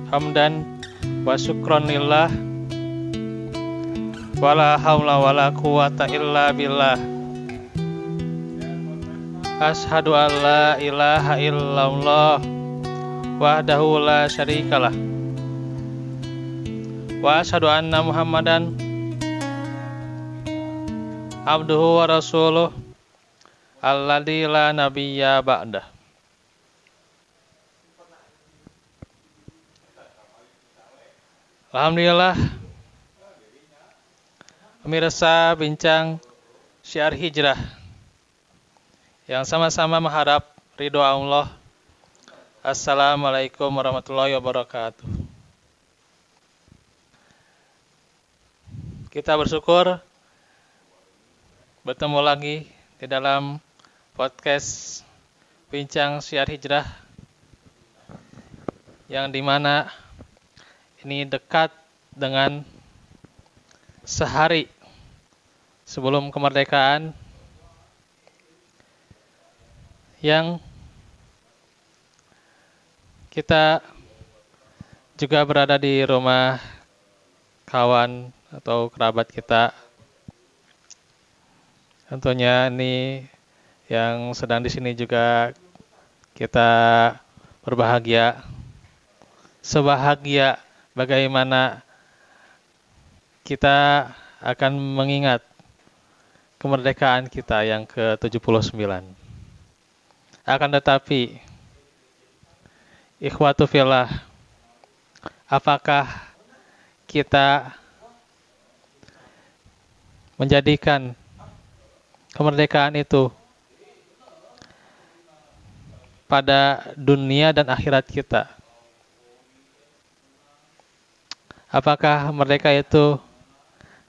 Hamdan wa syukronillah wala haula wala quwata illa billah. Ashhadu an la ilaha illallah wahdahu la syarikalah wa ashhadu anna Muhammadan abduhu wa rasuluh alladzi la nabiyya ba'dah. Alhamdulillah, pemirsa bincang Syiar Hijrah yang sama-sama mengharap ridho Allah. Assalamualaikum warahmatullahi wabarakatuh. Kita bersyukur bertemu lagi di dalam podcast bincang Syiar Hijrah yang dimana ini dekat dengan sehari sebelum kemerdekaan yang kita juga berada di rumah kawan atau kerabat kita. Tentunya ini yang sedang di sini juga kita berbahagia, sebahagia bagaimana kita akan mengingat kemerdekaan kita yang ke-79. Akan tetapi, ikhwatu fillah, apakah kita menjadikan kemerdekaan itu pada dunia dan akhirat kita? Apakah mereka itu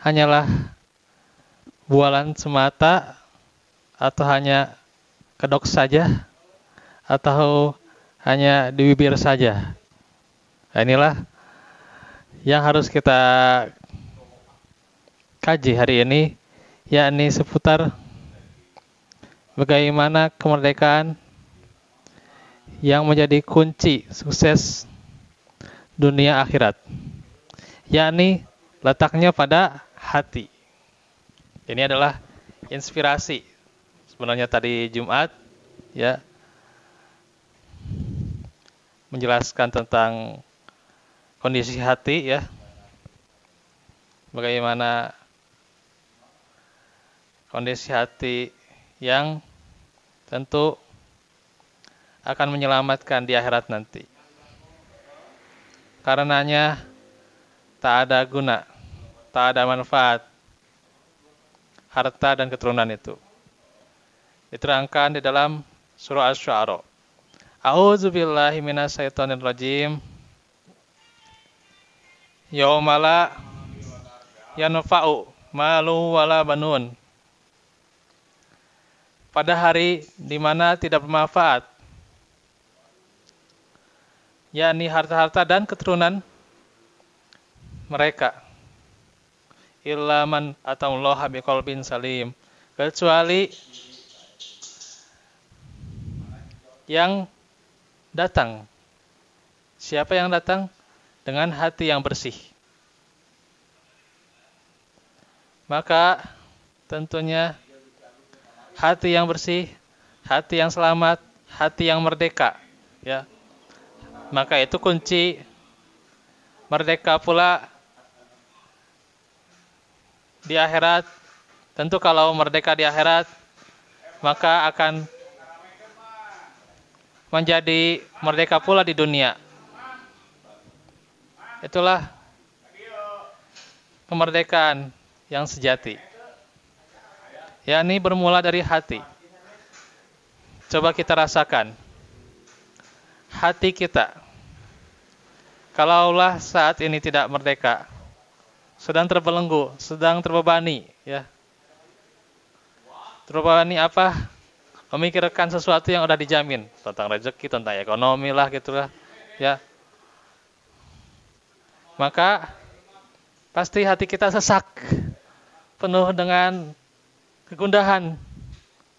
hanyalah bualan semata atau hanya kedok saja atau hanya di bibir saja? Nah, inilah yang harus kita kaji hari ini, yakni seputar bagaimana kemerdekaan yang menjadi kunci sukses dunia akhirat, yakni letaknya pada hati. Ini adalah inspirasi. Sebenarnya tadi Jumat ya menjelaskan tentang kondisi hati ya. Bagaimana kondisi hati yang tentu akan menyelamatkan di akhirat nanti. Karenanya tak ada guna, tak ada manfaat harta dan keturunan itu. Diterangkan di dalam surah Asy-Syu'ara. A'udzubillahi minasyaitonirrajim. Yaumala yanfa'u malu wala banun. Pada hari di mana tidak bermanfaat, yakni harta-harta dan keturunan mereka, illa man atallaha biqalbin salim, kecuali yang datang. Siapa yang datang? Dengan hati yang bersih. Maka tentunya hati yang bersih, hati yang selamat, hati yang merdeka, ya. Maka itu kunci merdeka pula di akhirat. Tentu kalau merdeka di akhirat, maka akan menjadi merdeka pula di dunia. Itulah kemerdekaan yang sejati, yakni bermula dari hati. Coba kita rasakan hati kita. Kalaulah saat ini tidak merdeka, sedang terbelenggu, sedang terbebani, ya. Terbebani apa? Memikirkan sesuatu yang sudah dijamin, tentang rezeki, tentang ekonomi lah, gitulah, ya. maka pasti hati kita sesak, penuh dengan kegundahan,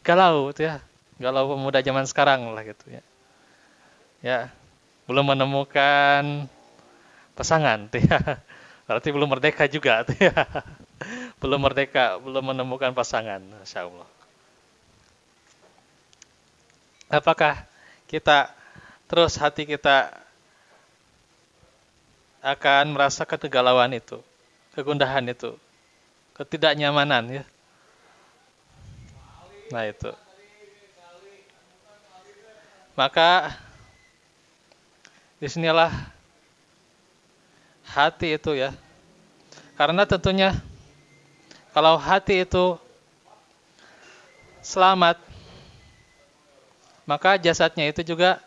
galau gitu ya. Galau pemuda zaman sekarang lah gitu ya. Ya, belum menemukan pasangan tuh ya. Berarti belum merdeka juga tuh ya. Belum merdeka, belum menemukan pasangan, Masya Allah. Apakah kita terus hati kita akan merasakan kegalauan itu, kegundahan itu, ketidaknyamanan ya. Nah itu. Maka disinilah hati itu ya. Karena tentunya kalau hati itu selamat, maka jasadnya itu juga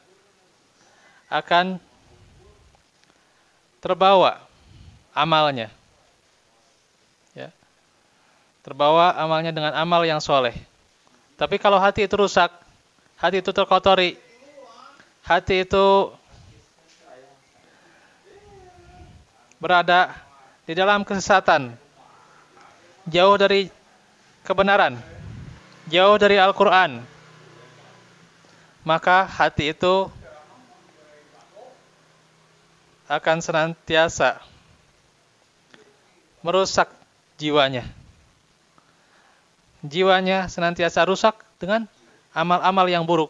akan terbawa amalnya. Ya. Terbawa amalnya dengan amal yang soleh. Tapi kalau hati itu rusak, hati itu terkotori, hati itu berada di dalam kesesatan, jauh dari kebenaran, jauh dari Al-Quran, maka hati itu akan senantiasa merusak jiwanya. Jiwanya senantiasa rusak dengan amal-amal yang buruk,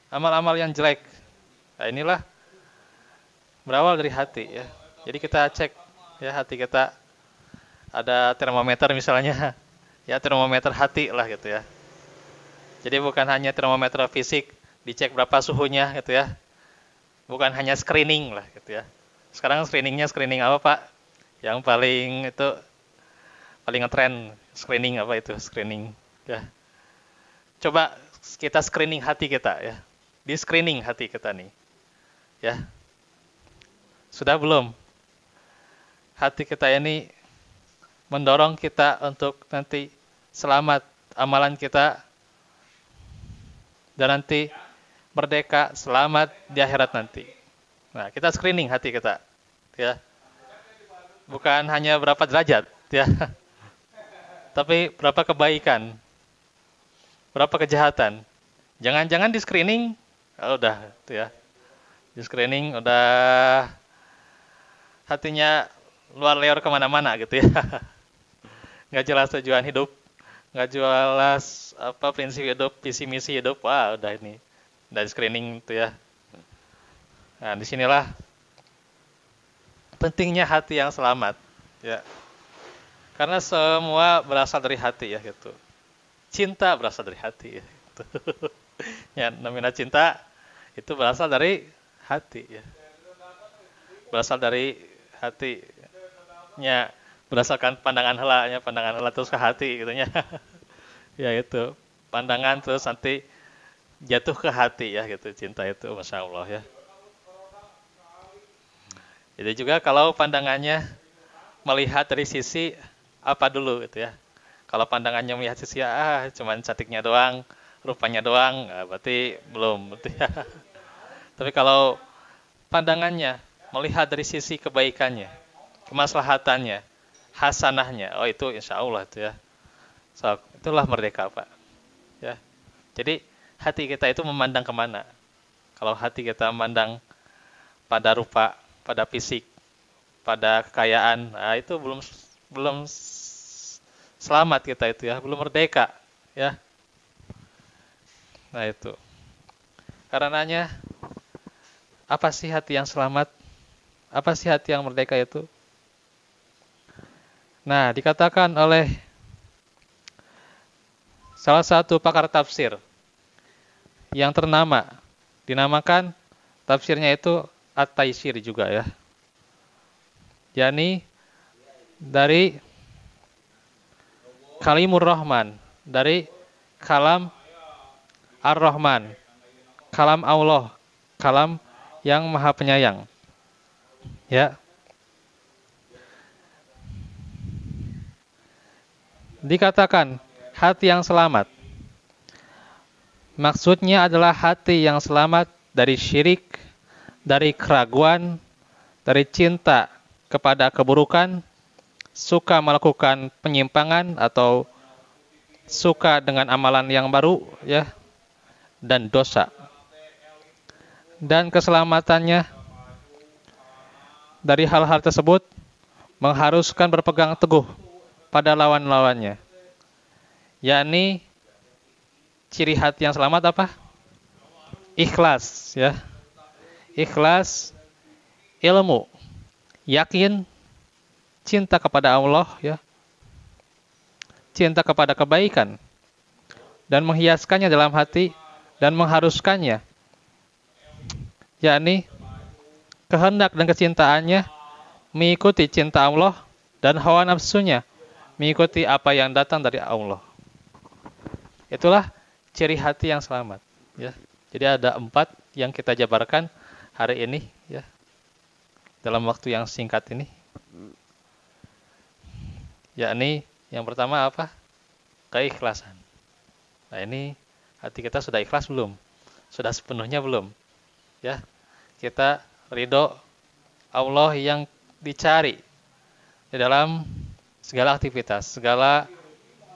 amal-amal yang jelek. Nah, inilah berawal dari hati ya. Jadi kita cek ya hati kita, ada termometer misalnya, ya termometer hati lah gitu ya. Jadi bukan hanya termometer fisik, dicek berapa suhunya gitu ya. Bukan hanya screening lah gitu ya. Sekarang screeningnya screening apa Pak? Yang paling itu paling ngetren screening apa itu? Screening ya. Coba kita screening hati kita ya. Di screening hati kita nih. Ya. Sudah belum? Hati kita ini mendorong kita untuk nanti selamat amalan kita dan nanti merdeka, selamat di akhirat nanti. Nah, kita screening hati kita, ya. Bukan hanya berapa derajat, ya. Tapi berapa kebaikan, berapa kejahatan. Jangan-jangan di screening, udah, ya. Di screening udah hatinya luar leor kemana-mana gitu ya. Nggak jelas tujuan hidup, nggak jelas apa prinsip hidup, visi misi hidup. Wah, udah ini. Dari screening itu ya. Nah, disinilah pentingnya hati yang selamat, ya. Karena semua berasal dari hati ya gitu. Cinta berasal dari hati ya. Gitu. Ya, namanya cinta itu berasal dari hati ya. Berasal dari hati. Ya, berdasarkan pandangan heula terus ke hati gitu ya. Ya itu, pandangan terus nanti jatuh ke hati ya gitu, cinta itu Masya Allah ya. Jadi juga kalau pandangannya melihat dari sisi apa dulu gitu ya. Kalau pandangannya melihat sisi cuman cantiknya doang, rupanya doang, berarti belum gitu ya. Tapi kalau pandangannya melihat dari sisi kebaikannya, kemaslahatannya, hasanahnya, oh itu insya Allah itu ya. So, itulah merdeka Pak. Ya. Jadi hati kita itu memandang kemana? Kalau hati kita memandang pada rupa, pada fisik, pada kekayaan, nah itu belum selamat kita itu ya, belum merdeka ya. Nah itu. Karenanya apa sih hati yang selamat? Apa sih hati yang merdeka itu? Nah, dikatakan oleh salah satu pakar tafsir yang ternama, dinamakan tafsirnya itu At-Taisir juga ya. Yani dari Kalimur Rahman, dari kalam Ar-Rahman, kalam Allah, kalam yang Maha Penyayang. Ya. Dikatakan hati yang selamat. Maksudnya adalah hati yang selamat dari syirik, dari keraguan, dari cinta kepada keburukan, suka melakukan penyimpangan atau suka dengan amalan yang baru, ya, dan dosa. Dan keselamatannya dari hal-hal tersebut mengharuskan berpegang teguh pada lawan-lawannya. Yakni ciri hati yang selamat apa? Ikhlas, ya. Ikhlas, ilmu, yakin, cinta kepada Allah, ya. Cinta kepada kebaikan dan menghiaskannya dalam hati dan mengharuskannya. Yakni kehendak dan kecintaannya mengikuti cinta Allah dan hawa nafsunya mengikuti apa yang datang dari Allah. Itulah ciri hati yang selamat, ya. Jadi ada 4 yang kita jabarkan hari ini, ya, dalam waktu yang singkat ini. Yakni yang pertama apa? Keikhlasan. Nah, ini hati kita sudah ikhlas belum? Sudah sepenuhnya belum? Ya, kita ridho Allah yang dicari di dalam segala aktivitas, segala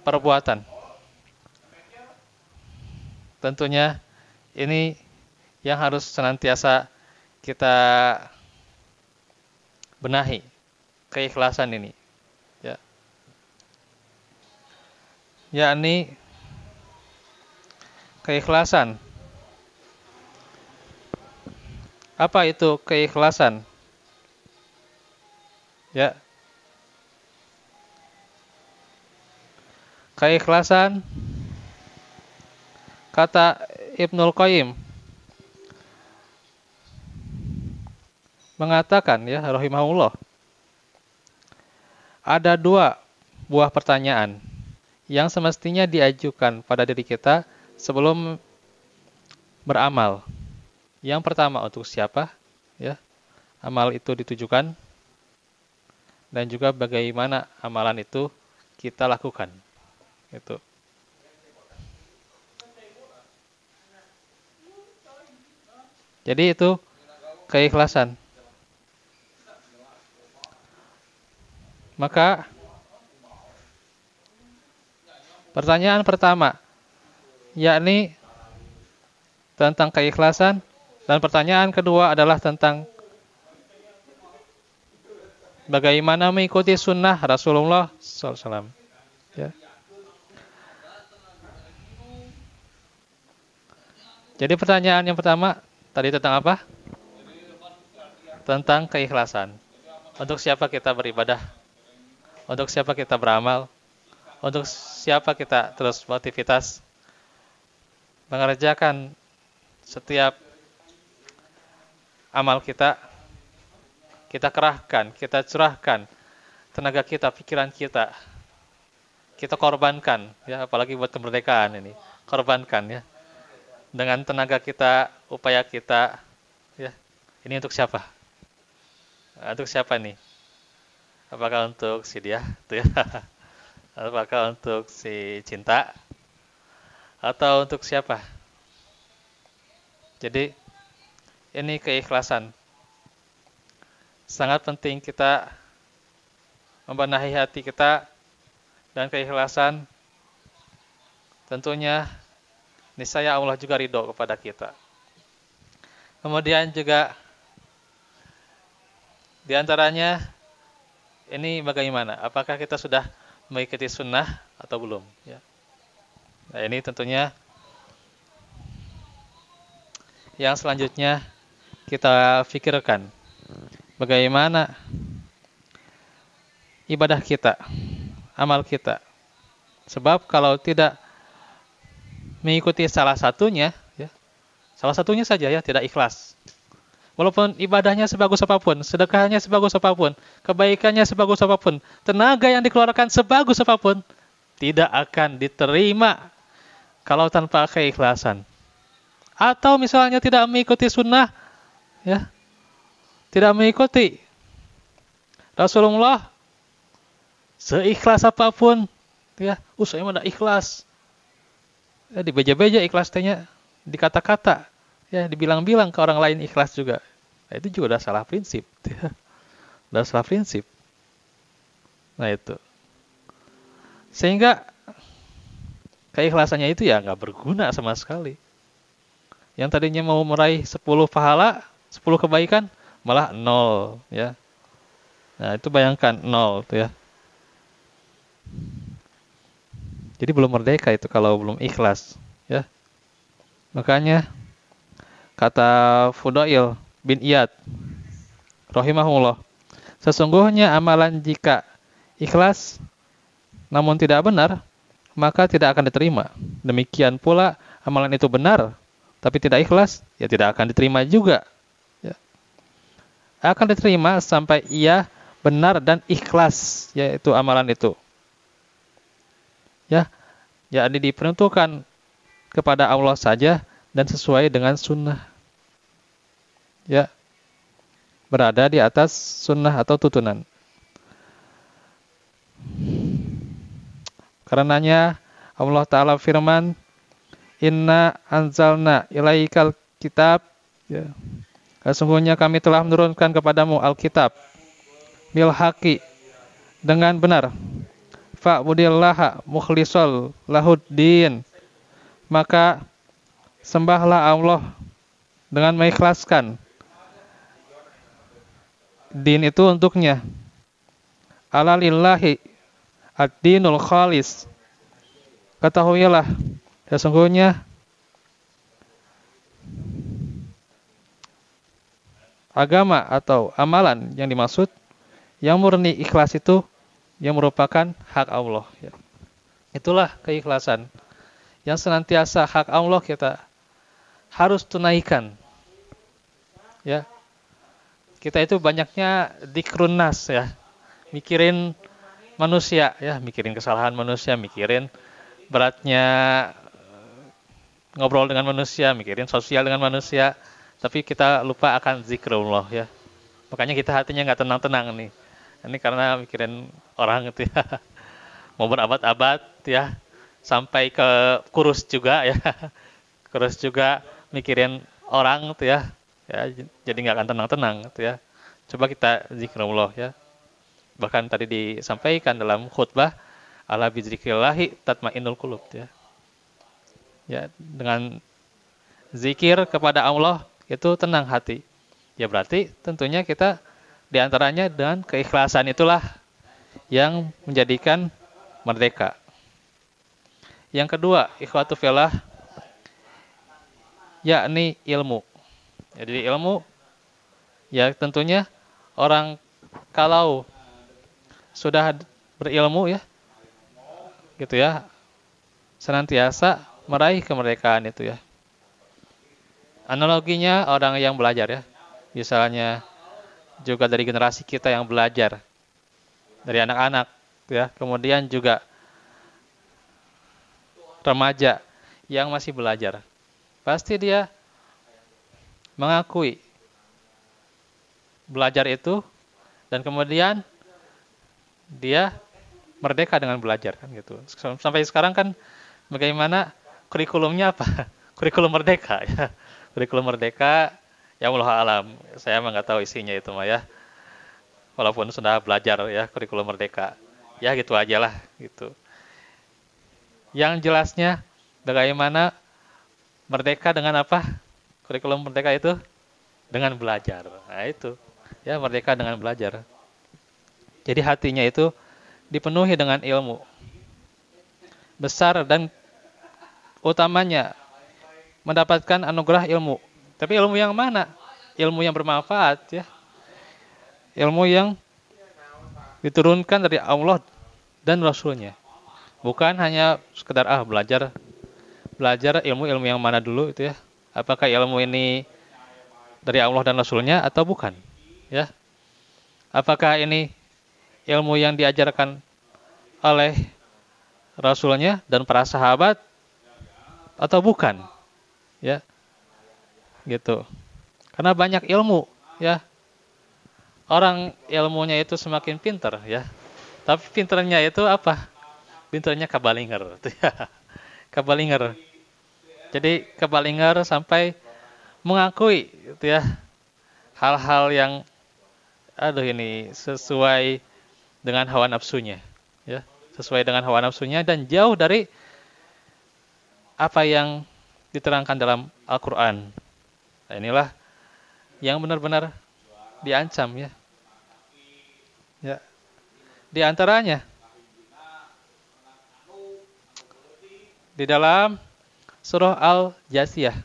perbuatan. Tentunya ini yang harus senantiasa kita benahi, keikhlasan ini, ya. Yakni keikhlasan. Apa itu keikhlasan? Ya. Keikhlasan, kata Ibnul Qayyim mengatakan, ya, rahimahullah, ada 2 buah pertanyaan yang semestinya diajukan pada diri kita sebelum beramal. Yang pertama, untuk siapa, ya, amal itu ditujukan, dan juga bagaimana amalan itu kita lakukan. Itu. Jadi itu keikhlasan. Maka pertanyaan pertama, yakni tentang keikhlasan, dan pertanyaan kedua adalah tentang bagaimana mengikuti sunnah Rasulullah SAW. Ya. Jadi pertanyaan yang pertama tadi tentang apa? Tentang keikhlasan. Untuk siapa kita beribadah? Untuk siapa kita beramal? Untuk siapa kita terus beraktivitas? Mengerjakan setiap amal kita kerahkan, kita curahkan tenaga kita, pikiran kita korbankan, ya, apalagi buat kemerdekaan ini, korbankan, ya, dengan tenaga kita, upaya kita, ya. Ini untuk siapa? Untuk siapa nih? Apakah untuk si dia, tuh, ya? Apakah untuk si Cinta? Atau untuk siapa? Jadi ini keikhlasan. Sangat penting kita membenahi hati kita, dan keikhlasan tentunya niscaya Allah juga ridho kepada kita. Kemudian juga di antaranya ini bagaimana? Apakah kita sudah mengikuti sunnah atau belum? Ya. Nah, ini tentunya yang selanjutnya kita pikirkan. Bagaimana ibadah kita, amal kita. Sebab kalau tidak mengikuti salah satunya, ya, salah satunya saja, ya, tidak ikhlas. Walaupun ibadahnya sebagus apapun, sedekahnya sebagus apapun, kebaikannya sebagus apapun, tenaga yang dikeluarkan sebagus apapun, tidak akan diterima kalau tanpa keikhlasan. Atau misalnya tidak mengikuti sunnah, ya, tidak mengikuti Rasulullah seikhlas apapun, ya, saya mah ikhlas. Ya, dibeja-beja ikhlasnya, dikata-kata, ya, dibilang-bilang ke orang lain ikhlas juga. Nah, itu juga udah salah prinsip. Ya. dan salah prinsip. Nah itu. Sehingga keikhlasannya itu ya nggak berguna sama sekali. Yang tadinya mau meraih 10 pahala, 10 kebaikan, malah 0 ya. Nah itu bayangkan 0 tuh ya. Jadi belum merdeka itu kalau belum ikhlas ya. Makanya kata Fudail bin Iyad rahimahullah, sesungguhnya amalan jika ikhlas namun tidak benar, maka tidak akan diterima. Demikian pula amalan itu benar tapi tidak ikhlas, ya tidak akan diterima juga. Ya. Akan diterima sampai ia benar dan ikhlas, yaitu amalan itu. Ya, jadi diperuntukkan kepada Allah saja dan sesuai dengan sunnah. Ya, berada di atas sunnah atau tuntunan. Karenanya Allah Ta'ala firman, Inna anzalna ilaikal kitab, ya. Sesungguhnya kami telah menurunkan kepadamu Alkitab bil haqi, dengan benar. Fa'budillaha mukhlisol lahuddin, maka sembahlah Allah dengan mengikhlaskan din itu untuknya. Ala lillahi ad-dinul khalis, ketahuilah sesungguhnya agama atau amalan yang dimaksud yang murni ikhlas itu yang merupakan hak Allah. Ya. Itulah keikhlasan yang senantiasa hak Allah kita harus tunaikan. Ya, kita itu banyaknya dzikrun nas ya, mikirin manusia ya, mikirin kesalahan manusia, mikirin beratnya ngobrol dengan manusia, mikirin sosial dengan manusia, tapi kita lupa akan zikrullah ya. Makanya kita hatinya nggak tenang-tenang nih. Ini karena mikirin orang gitu ya. Mau berabad-abad ya, sampai ke kurus juga ya. Kurus juga mikirin orang gitu ya. Ya, jadi nggak akan tenang-tenang gitu ya. Coba kita zikrullah ya. Bahkan tadi disampaikan dalam khutbah, ala bizikrillahi tatmainnul qulub ya. Ya, dengan zikir kepada Allah itu tenang hati. Ya berarti tentunya kita diantaranya dengan keikhlasan itulah yang menjadikan merdeka. Yang kedua, ikhwatu fillah, yakni ilmu. Jadi ilmu, ya tentunya orang kalau sudah berilmu ya, gitu ya, senantiasa meraih kemerdekaan itu ya. Analoginya orang yang belajar ya, misalnya juga dari generasi kita yang belajar, dari anak-anak ya, kemudian juga remaja yang masih belajar, pasti dia mengakui belajar itu dan kemudian dia merdeka dengan belajar kan gitu. Sampai sekarang kan bagaimana kurikulumnya apa? Kurikulum merdeka ya. Kurikulum merdeka ya Allah alam. Saya emang nggak tahu isinya itu mah ya. Walaupun sudah belajar ya kurikulum merdeka. Ya gitu aja lah gitu. Yang jelasnya bagaimana merdeka dengan apa? Kurikulum merdeka itu dengan belajar. Nah itu. Ya merdeka dengan belajar. Jadi hatinya itu dipenuhi dengan ilmu. Besar dan utamanya mendapatkan anugerah ilmu. Tapi ilmu yang mana? Ilmu yang bermanfaat ya. Ilmu yang diturunkan dari Allah dan Rasulnya. Bukan hanya sekedar belajar ilmu-ilmu yang mana dulu itu ya. Apakah ilmu ini dari Allah dan Rasulnya atau bukan? Ya. Apakah ini ilmu yang diajarkan oleh Rasulnya dan para sahabat atau bukan? Ya, gitu. Karena banyak ilmu, ya. Orang ilmunya itu semakin pintar, ya. Tapi pintarnya itu apa? Pintarnya kabalinger, ya. Kabalinger. Jadi kabalinger sampai mengakui, gitu ya, hal-hal yang aduh ini sesuai dengan hawa nafsunya, ya, sesuai dengan hawa nafsunya dan jauh dari apa yang diterangkan dalam Al-Quran. Nah, inilah yang benar-benar diancam, ya. Ya, di antaranya di dalam surah Al-Jasiyah,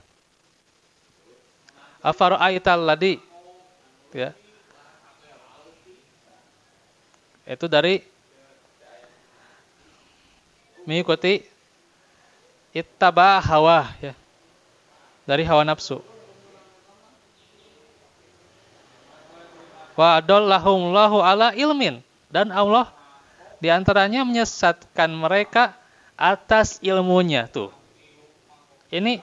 afara'aital ladzi, ya, itu dari mengikuti ittaba hawa, ya, dari hawa nafsu. Wa adallahumullahu ala ilmin, dan Allah diantaranya menyesatkan mereka atas ilmunya. Tuh, ini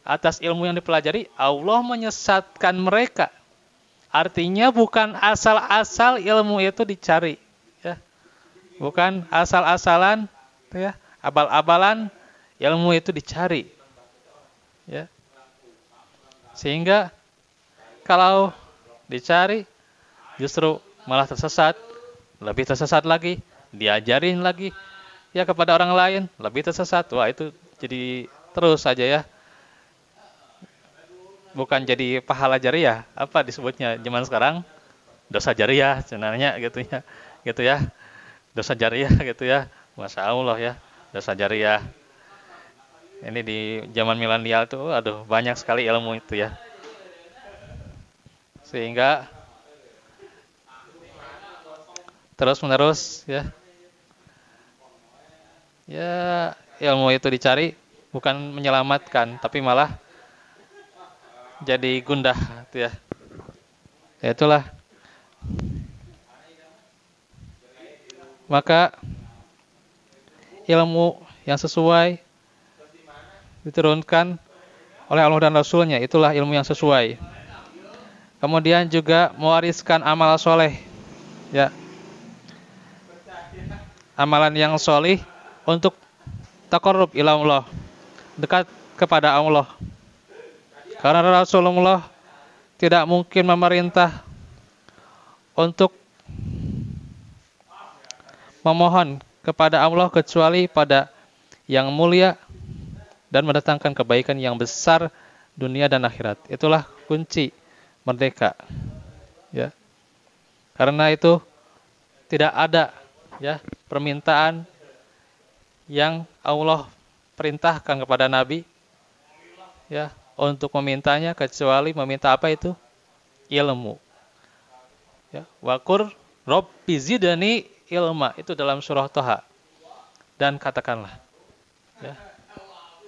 atas ilmu yang dipelajari Allah menyesatkan mereka. Artinya bukan asal-asal ilmu itu dicari, ya, bukan asal-asalan, ya, abal-abalan ilmu itu dicari, ya, sehingga kalau dicari justru malah tersesat, lebih tersesat lagi, diajarin lagi, ya, kepada orang lain, lebih tersesat. Wah, itu jadi terus saja, ya, bukan jadi pahala jariah, apa disebutnya zaman sekarang, dosa jariah sebenarnya, gitu ya, dosa jariah, gitu ya, masya Allah, ya, dosa jariah. Ini di zaman milenial tuh, aduh, banyak sekali ilmu itu, ya, sehingga terus menerus, ya, ya, ilmu itu dicari bukan menyelamatkan, tapi malah jadi gundah, gitu ya. Ya, itulah. Maka ilmu yang sesuai diturunkan oleh Allah dan Rasulnya, itulah ilmu yang sesuai. Kemudian juga mewariskan amal soleh, ya, amalan yang solih untuk taqarrub ila Allah, dekat kepada Allah. Karena Rasulullah tidak mungkin memerintah untuk memohon kepada Allah kecuali pada yang mulia dan mendatangkan kebaikan yang besar dunia dan akhirat. Itulah kunci merdeka, ya. Karena itu tidak ada, ya, permintaan yang Allah perintahkan kepada Nabi, ya, untuk memintanya kecuali meminta apa itu? Ilmu. Ya, waqur rabbi zidni ilma, itu dalam surah Thaha. Dan katakanlah, ya,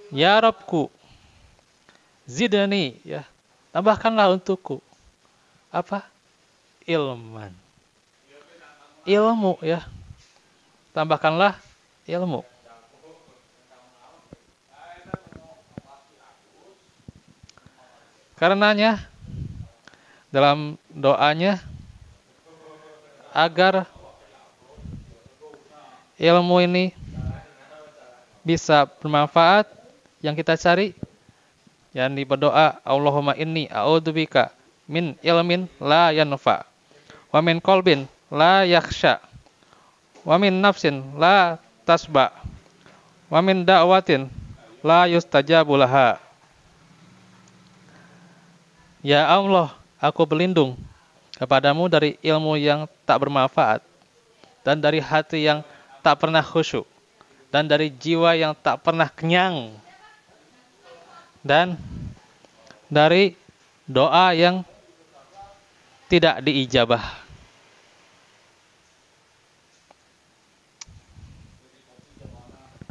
ya Rabbku zidni, ya, tambahkanlah untukku apa? Ilman. Ilmu, ya. Tambahkanlah ilmu. Karenanya dalam doanya agar ilmu ini bisa bermanfaat yang kita cari, yang berdoa, Allahumma inni a'udzubika min ilmin la yanfa, wa min qalbin la yakhsha, wa min nafsin la tasba, wa min da'watin la yustajabu laha. Ya Allah, aku berlindung kepadamu dari ilmu yang tak bermanfaat, dan dari hati yang tak pernah khusyuk, dan dari jiwa yang tak pernah kenyang, dan dari doa yang tidak diijabah.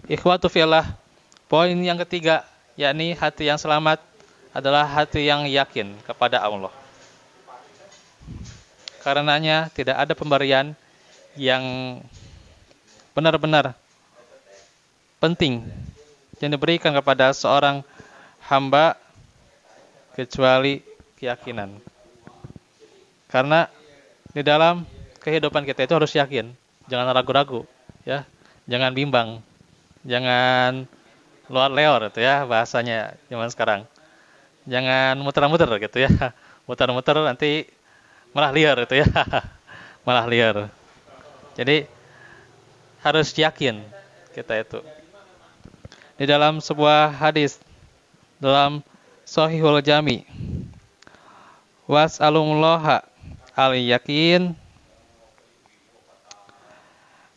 Ikhwatu fillah, poin yang ketiga, yakni hati yang selamat adalah hati yang yakin kepada Allah. Karenanya tidak ada pemberian yang benar-benar penting yang diberikan kepada seorang hamba kecuali keyakinan. Karena di dalam kehidupan kita itu harus yakin, jangan ragu-ragu, ya, jangan bimbang, jangan luar-leor, itu ya bahasanya zaman sekarang. Jangan muter-muter, gitu ya. Muter-muter nanti malah liar itu ya. Malah liar. Jadi harus yakin kita itu. Di dalam sebuah hadis dalam Shahihul Jami, was'alullaha al-yakin,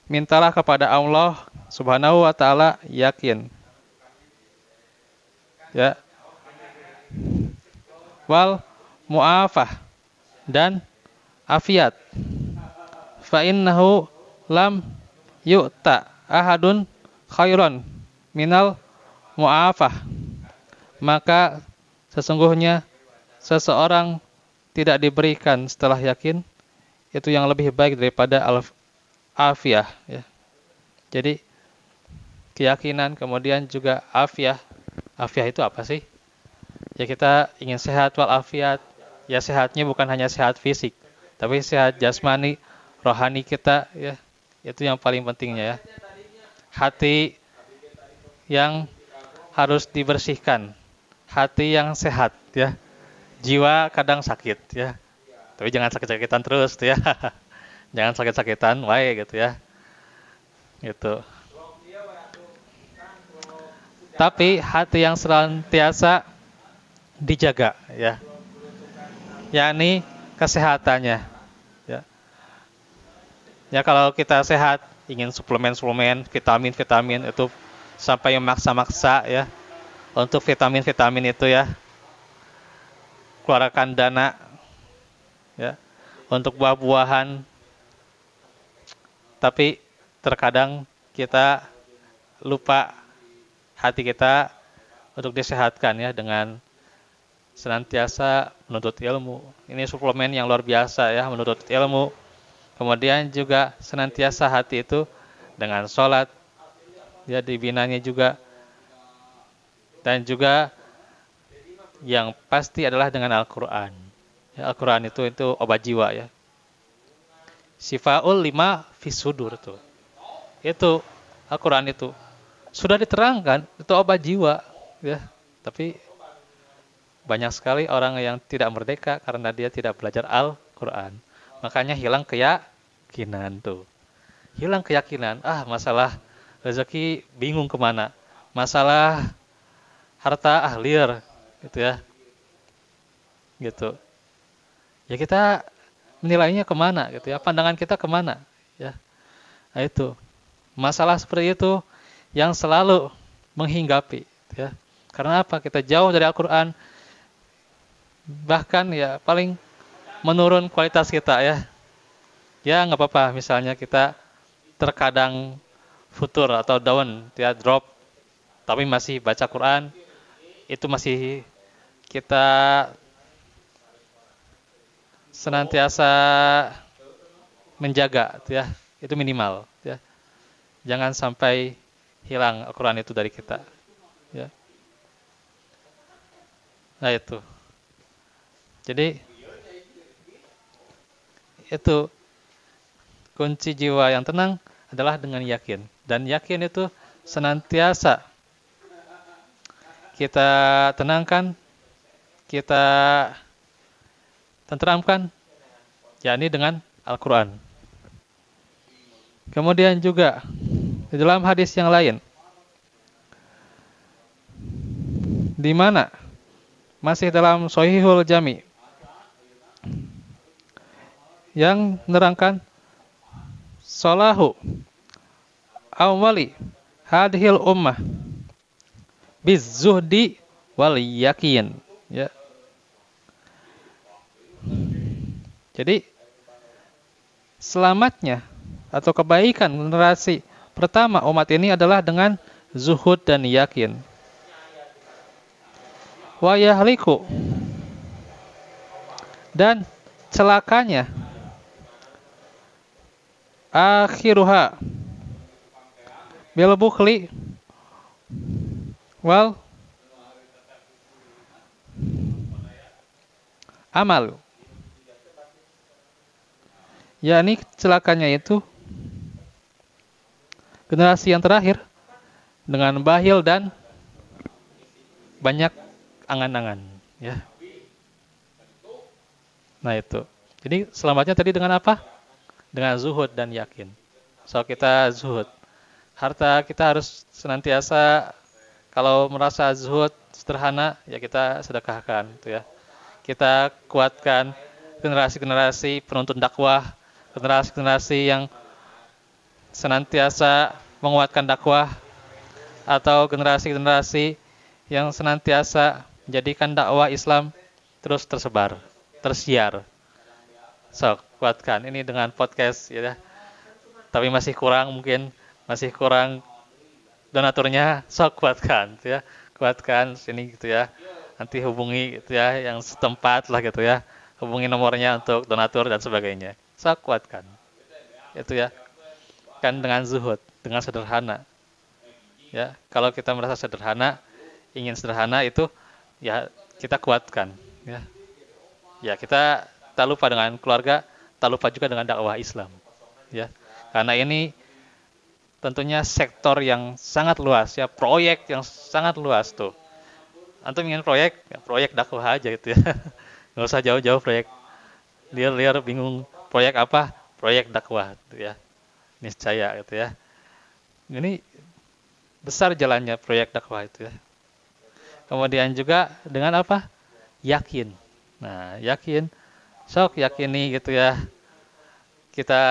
mintalah kepada Allah Subhanahu wa taala yakin. Ya. Wal mu'afah, dan afiat. Fa innahu lam yu'ta ahadun khairan minal mu'afah. Maka sesungguhnya seseorang tidak diberikan setelah yakin itu yang lebih baik daripada afiah, ya. Jadi keyakinan kemudian juga afiah. Afiah itu apa sih? Ya kita ingin sehat walafiat. Ya sehatnya bukan hanya sehat fisik, tapi sehat jasmani, rohani kita, ya. Itu yang paling pentingnya, ya. Hati yang harus dibersihkan, hati yang sehat, ya. Jiwa kadang sakit, ya. Tapi jangan sakit-sakitan terus, ya. Jangan sakit-sakitan, wae gitu, ya. Gitu. Tapi hati yang senantiasa dijaga, ya. Yakni kesehatannya, ya. Ya kalau kita sehat, ingin suplemen, vitamin itu sampai memaksa-maksa, ya, untuk vitamin itu, ya, keluarkan dana, ya, untuk buah-buahan. Tapi terkadang kita lupa hati kita untuk disehatkan, ya, dengan senantiasa menuntut ilmu. Ini suplemen yang luar biasa, ya, menuntut ilmu. Kemudian juga senantiasa hati itu dengan sholat, ya, dibinanya juga. Dan juga yang pasti adalah dengan Al-Quran. Ya, Al-Quran itu obat jiwa, ya. Sifaul lima fisudur itu. Itu Al-Quran itu sudah diterangkan itu obat jiwa, ya. Tapi banyak sekali orang yang tidak merdeka karena dia tidak belajar Al-Quran. Makanya hilang keyakinan tuh. Hilang keyakinan. Masalah rezeki bingung kemana. Masalah harta liar. Gitu, ya. Gitu. Ya kita menilainya kemana gitu, ya. Pandangan kita kemana, ya. Nah itu. Masalah seperti itu yang selalu menghinggapi, ya. Karena apa? Kita jauh dari Al-Quran. Bahkan, ya, paling menurun kualitas kita, ya. Ya nggak apa-apa, misalnya kita terkadang futur atau down, ya, drop, tapi masih baca Quran, itu masih kita senantiasa menjaga, ya, itu minimal, ya. Jangan sampai hilang Al-Quran itu dari kita, ya. Nah itu. Jadi itu kunci jiwa yang tenang adalah dengan yakin. Dan yakin itu senantiasa kita tenangkan, kita tenteramkan, yakni dengan Al-Quran. Kemudian juga di dalam hadis yang lain, di mana masih dalam Shahihul Jami, yang menerangkan salahu awwali hadhil ummah bizzuhdi wal yakin, ya. Jadi selamatnya atau kebaikan generasi pertama umat ini adalah dengan zuhud dan yakin. Wa yahliku, dan celakanya akhiruha bil bukhli wal amal, yakni celakanya itu generasi yang terakhir dengan bakhil dan banyak angan-angan, ya. Nah itu. Jadi selamatnya tadi dengan apa? Dengan zuhud dan yakin. So kita zuhud. Harta kita harus senantiasa, kalau merasa zuhud, sederhana, ya kita sedekahkan, gitu ya. Kita kuatkan generasi-generasi penuntut dakwah, generasi-generasi yang senantiasa menguatkan dakwah, atau generasi-generasi yang senantiasa menjadikan dakwah Islam terus tersebar, tersiar. So, kuatkan ini dengan podcast ya. Tapi masih kurang, mungkin masih kurang donaturnya, so kuatkan gitu ya. Kuatkan sini gitu ya. Nanti hubungi gitu ya yang setempat lah gitu ya. Hubungi nomornya untuk donatur dan sebagainya. So kuatkan. Itu ya. Kan dengan zuhud, dengan sederhana. Ya, kalau kita merasa sederhana, ingin sederhana itu ya kita kuatkan ya. Ya, kita tak lupa dengan keluarga, tak lupa juga dengan dakwah Islam. Ya. Karena ini tentunya sektor yang sangat luas ya, proyek yang sangat luas tuh. Antum ingin proyek, ya proyek dakwah aja gitu ya. Nggak usah jauh-jauh proyek liar-liar bingung proyek apa, proyek dakwah gitu ya. Niscaya gitu ya. Ini besar jalannya proyek dakwah itu ya. Kemudian juga dengan apa? Yakin. Nah, yakin. Sok yakini gitu ya. Kita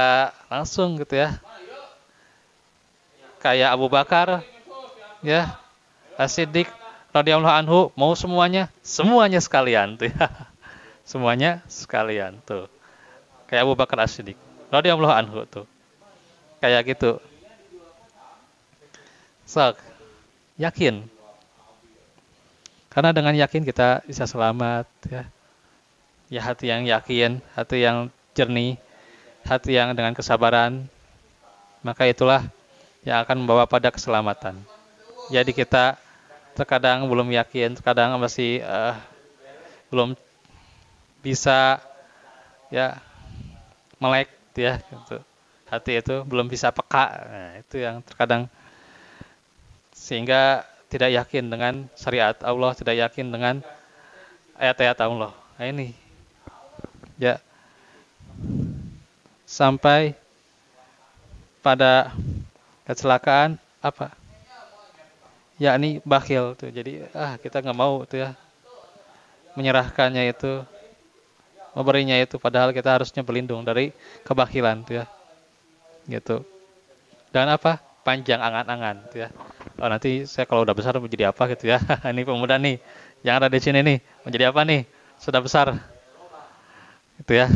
langsung gitu ya. Kayak Abu Bakar ya, As-Siddiq radhiyallahu anhu, mau semuanya sekalian tuh ya. Semuanya sekalian tuh. Kayak Abu Bakar As-Siddiq radhiyallahu anhu tuh. Kayak gitu. Sok yakin. Karena dengan yakin kita bisa selamat ya. Ya hati yang yakin, hati yang jernih, hati yang dengan kesabaran, maka itulah yang akan membawa pada keselamatan. Jadi kita terkadang belum yakin, terkadang masih belum bisa ya melek ya gitu. Hati itu belum bisa peka. Nah, itu yang terkadang sehingga tidak yakin dengan syariat Allah, tidak yakin dengan ayat-ayat Allah. Nah, ini ya sampai pada kecelakaan apa? Yakni bakhil tuh. Jadi kita nggak mau tuh ya menyerahkannya itu, memberinya itu, padahal kita harusnya berlindung dari kebakhilan tuh ya. Gitu. Dan apa? Panjang angan-angan tuh ya. Oh, nanti saya kalau udah besar mau jadi apa gitu ya. Ini pemuda nih yang ada di sini nih, mau jadi apa nih? Sudah besar. Gitu ya.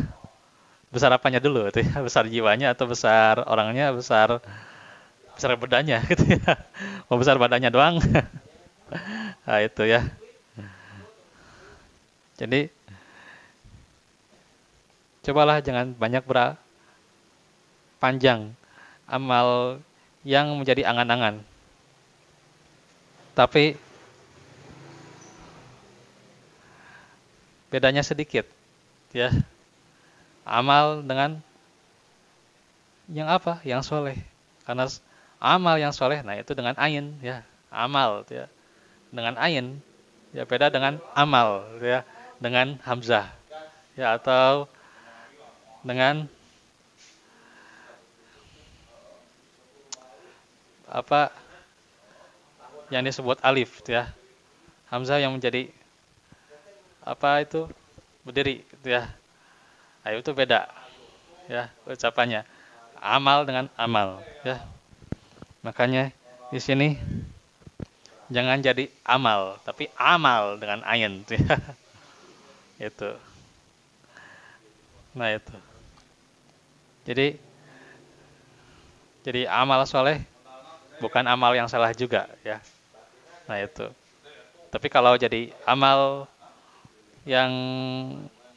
Besar apanya dulu tuh ya? Besar jiwanya atau besar orangnya, besar badannya gitu ya. Mau besar badannya doang. Nah, itu ya. Jadi cobalah jangan banyak panjang amal yang menjadi angan-angan. Tapi bedanya sedikit ya. Amal dengan yang apa? Yang soleh. Karena amal yang soleh, nah itu dengan ain ya. Amal ya. Dengan ain ya, beda dengan amal ya, dengan hamzah ya, atau dengan apa yang disebut alif ya, hamzah yang menjadi apa itu berdiri gitu ya. Nah, itu beda ya ucapannya, amal dengan amal ya. Makanya di sini jangan jadi amal, tapi amal dengan ain ya. Itu. Nah, itu. Jadi amal soleh bukan amal yang salah juga ya. Nah, itu. Tapi kalau jadi amal yang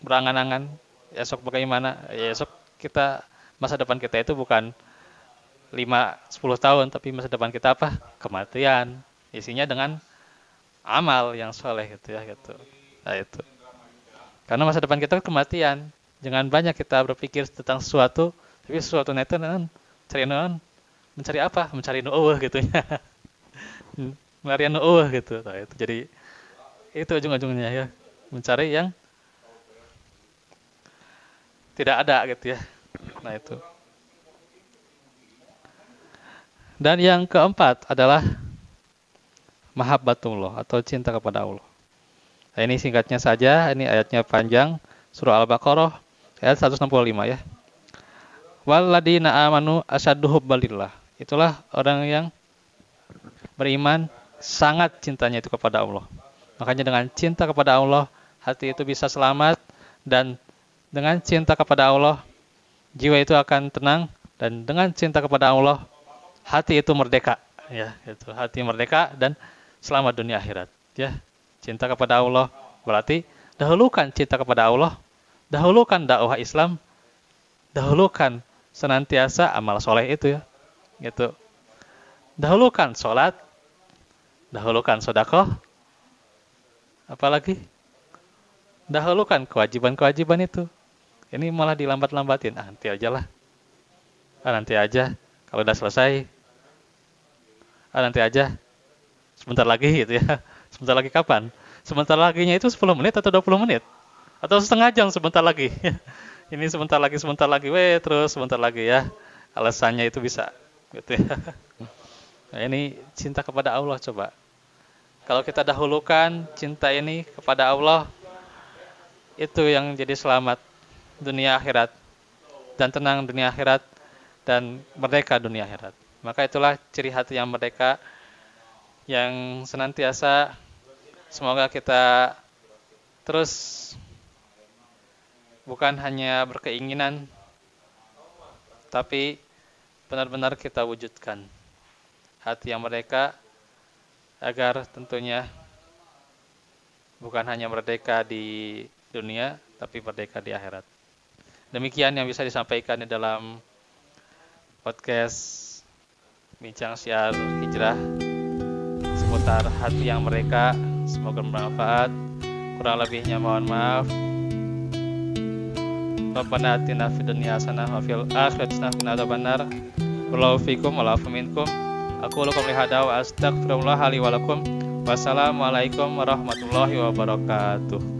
berangan-angan, esok bagaimana? Ya, esok kita, masa depan kita itu bukan 5-10 tahun, tapi masa depan kita apa? Kematian. Isinya dengan amal yang soleh gitu ya gitu. Nah, itu. Karena masa depan kita kematian. Jangan banyak kita berpikir tentang sesuatu, tapi sesuatu itu mencari apa? Mencari nu'uh gitu ya. Melarian nu'uh gitu. Nah, itu jadi itu ujung-ujungnya ya. Mencari yang tidak ada gitu ya. Nah itu. Dan yang keempat adalah mahabbatullah atau cinta kepada Allah. Nah, ini singkatnya saja, ini ayatnya panjang, surah Al-Baqarah ayat 165 ya. Walladzina amanu asyaddu hubbalillah. Itulah orang yang beriman sangat cintanya itu kepada Allah. Makanya dengan cinta kepada Allah, hati itu bisa selamat, dan dengan cinta kepada Allah, jiwa itu akan tenang, dan dengan cinta kepada Allah, hati itu merdeka, ya, itu hati merdeka dan selamat dunia akhirat, ya. Cinta kepada Allah berarti dahulukan cinta kepada Allah, dahulukan dakwah Islam, dahulukan senantiasa amal soleh itu ya, gitu. Dahulukan sholat, dahulukan sedekah, apalagi dahulukan kewajiban-kewajiban itu. Ini malah dilambat-lambatin. Nanti aja lah. Nanti aja. Kalau udah selesai. Nanti aja. Sebentar lagi gitu ya. Sebentar lagi kapan? Sebentar laginya itu 10 menit atau 20 menit? Atau setengah jam sebentar lagi? Ini sebentar lagi. Terus sebentar lagi ya. Alasannya itu bisa. Gitu ya. Nah, ini cinta kepada Allah coba. Kalau kita dahulukan cinta ini kepada Allah, itu yang jadi selamat dunia akhirat, dan tenang dunia akhirat, dan merdeka dunia akhirat. Maka itulah ciri hati yang merdeka, yang senantiasa semoga kita terus bukan hanya berkeinginan, tapi benar-benar kita wujudkan hati yang merdeka, agar tentunya bukan hanya merdeka di dunia, tapi merdeka di akhirat. Demikian yang bisa disampaikan di dalam podcast Bincang Syiar Hijrah seputar hati yang merdeka. Semoga bermanfaat. Kurang lebihnya mohon maaf. Rabbana atina fid dunya hasanah wa fil akhirati hasanah wa qina adzabannar. Wallahu fikum wa la minkum. Aku lakum lihada wa astaghfirullah li wa lakum. Wassalamualaikum warahmatullahi wabarakatuh.